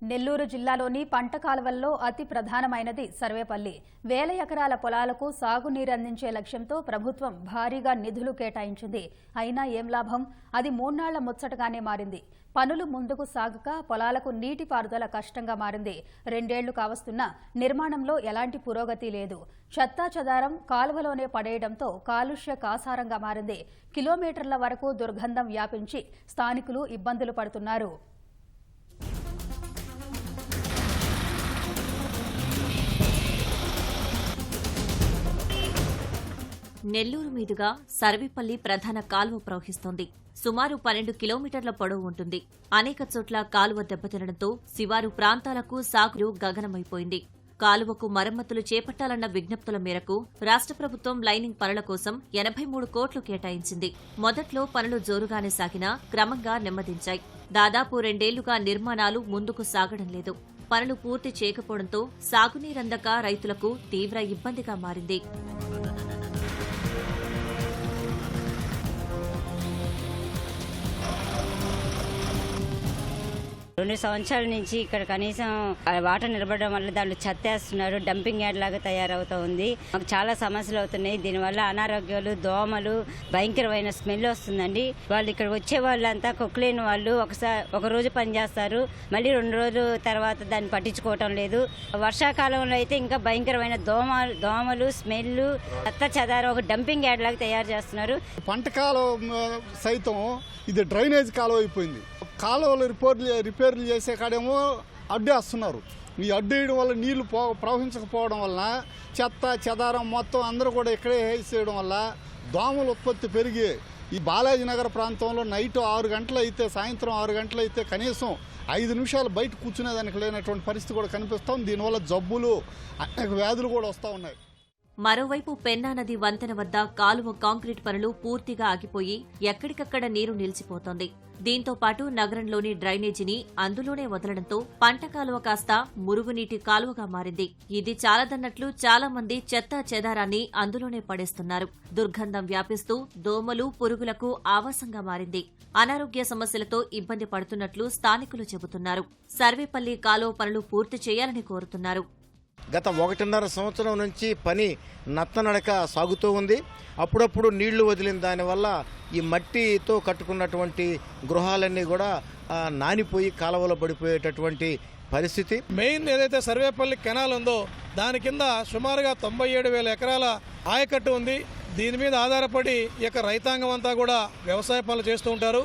నెల్లూరు జిల్లాలోని పంట కాలువల్లో అతి ప్రధానమైనది సర్వేపల్లి. వేల ఎకరాల పొలాలకు సాగునీరు అందించే లక్ష్యంతో ప్రభుత్వం భారీగా నిధులు కేటాయించింది. అయినా ఏం లాభం? అది 3 నాళ్ల ముచ్చటగానే మారింది. పనులు ముందుకు సాగక పొలాలకు నీటిపారుదల కష్టంగా మారింది. 2 ఏళ్లు కావస్తున్నా నిర్మాణంలో ఎలాంటి పురోగతి లేదు. చెత్తా చెదారం కాలువలోనే పడేయడంతో కాలుష్య కాసారంగా మారింది. కిలోమీటర్ల వరకు దుర్గంధం వ్యాపించి స్థానికులు ఇబ్బందులు పడుతున్నారు. నెల్లూరు మీదుగా సర్వేపల్లి ప్రధాన కాలువ ప్రవహిస్తోంది. సుమారు 12 కిలోమీటర్ల పొడవు ఉంటుంది. అనేక చోట్ల కాలువ దెబ్బతినడంతో శివారు ప్రాంతాలకు సాగునీరు గగనమైపోయింది. కాలువకు మరమ్మతులు చేపట్టాలన్న విజ్ఞప్తుల మేరకు రాష్ట్ర ప్రభుత్వం లైనింగ్ పనుల కోసం 83 కోట్లు కేటాయించింది. మొదట్లో పనులు జోరుగానే సాగినా క్రమంగా నెమ్మదించాయి. దాదాపు 2 ఏళ్లుగా నిర్మాణాలు ముందుకు సాగడం లేదు. పనులు పూర్తి చేయకపోవడంతో సాగునీరందక రైతులకు తీవ్ర ఇబ్బందిగా మారింది. 2 సంవత్సరాల నుంచి ఇక్కడ కనీసం వాటర్ నిలబడడం వల్ల దాంట్లో చెత్తేస్తున్నారు. డంపింగ్ యార్డ్ లాగా తయారవుతా ఉంది. మాకు చాలా సమస్యలు అవుతున్నాయి. దీనివల్ల అనారోగ్యాలు, దోమలు, భయంకరమైన స్మెల్ వస్తుందండి. వాళ్ళు ఇక్కడ వచ్చే వాళ్ళంతా కొక్కులేని వాళ్ళు ఒక రోజు పని చేస్తారు, మళ్ళీ 2 రోజుల తర్వాత దాన్ని పట్టించుకోవటం లేదు. వర్షాకాలంలో అయితే ఇంకా భయంకరమైన దోమలు, స్మెల్, చెత్త చెదారం ఒక డంపింగ్ యార్డ్ లాగా తయారు చేస్తున్నారు. పంట కాలం సైతం ఇది డ్రైనేజ్ కాలువ అయిపోయింది. కాలువలు రిపేర్లు చేసే కాడేమో అడ్డేస్తున్నారు. ఈ అడ్డేయడం వల్ల నీళ్లు ప్రవహించకపోవడం వల్ల చెత్త చెదారం మొత్తం అందరూ కూడా ఇక్కడే వేసేయడం వల్ల దోమల ఉత్పత్తి పెరిగి ఈ బాలాజీ నగర ప్రాంతంలో నైట్ 6 గంటలు అయితే, సాయంత్రం 6 గంటలు అయితే కనీసం 5 నిమిషాలు బయట కూర్చునేదానికి లేనటువంటి పరిస్థితి కూడా కనిపిస్తాం. దీనివల్ల జబ్బులు, అనేక వ్యాధులు కూడా వస్తూ ఉన్నాయి. మరోవైపు పెన్నా నది వంతెన వద్ద కాలువ కాంక్రీట్ పనులు పూర్తిగా ఆగిపోయి ఎక్కడికక్కడ నీరు నిలిచిపోతోంది. దీంతో పాటు నగరంలోని డ్రైనేజీని అందులోనే వదలడంతో పంట కాలువ కాస్త మురుగునీటి కాలువగా మారింది. ఇది చాలదన్నట్లు చాలా మంది చెత్తా చెదారాన్ని అందులోనే పడేస్తున్నారు. దుర్గంధం వ్యాపిస్తూ దోమలు, పురుగులకు ఆవాసంగా మారింది. అనారోగ్య సమస్యలతో ఇబ్బంది పడుతున్నట్లు స్థానికులు చెబుతున్నారు. సర్వేపల్లి కాలువ పనులు పూర్తి చేయాలని కోరుతున్నారు. గత 1.5 సంవత్సరం నుంచి పని నత్తనడక సాగుతూ ఉంది. అప్పుడప్పుడు నీళ్లు వదిలిన దానివల్ల ఈ మట్టితో కట్టుకున్నటువంటి గృహాలన్నీ కూడా నానిపోయి కాలువలో పడిపోయేటటువంటి పరిస్థితి. మెయిన్ ఏదైతే సర్వేపల్లి కెనాల్ ఉందో దాని కింద సుమారుగా 97,000 ఎకరాల ఆయకట్టు ఉంది. దీని మీద ఆధారపడి ఇక రైతాంగం అంతా కూడా వ్యవసాయ పనులు చేస్తూ ఉంటారు.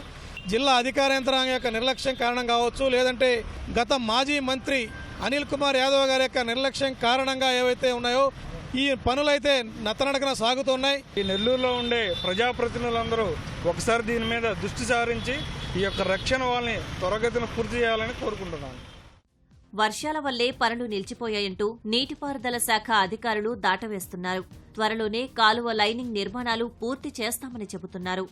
జిల్లా అధికార యంత్రాంగం యొక్క నిర్లక్ష్యం కారణం కావచ్చు, లేదంటే గత మాజీ మంత్రి అనిల్ కుమార్ యాదవ్ గారి యొక్క నిర్లక్ష్యం కారణంగా ఏవైతే ఉన్నాయో ఈ పనులైతే నత్తనడకన సాగుతున్నాయి. ఈ నెల్లూరులో ఉండే ప్రజాప్రతినిధులందరూ ఒకసారి దీని మీద దృష్టి సారించి ఈ యొక్క రక్షణ వాళ్ళని త్వరగతిన పూర్తి చేయాలని కోరుకుంటున్నాను. వర్షాల వల్లే పనులు నిలిచిపోయాయంటూ నీటిపారుదల శాఖ అధికారులు దాటవేస్తున్నారు. త్వరలోనే కాలువ లైనింగ్ నిర్మాణాలు పూర్తి చేస్తామని చెబుతున్నారు.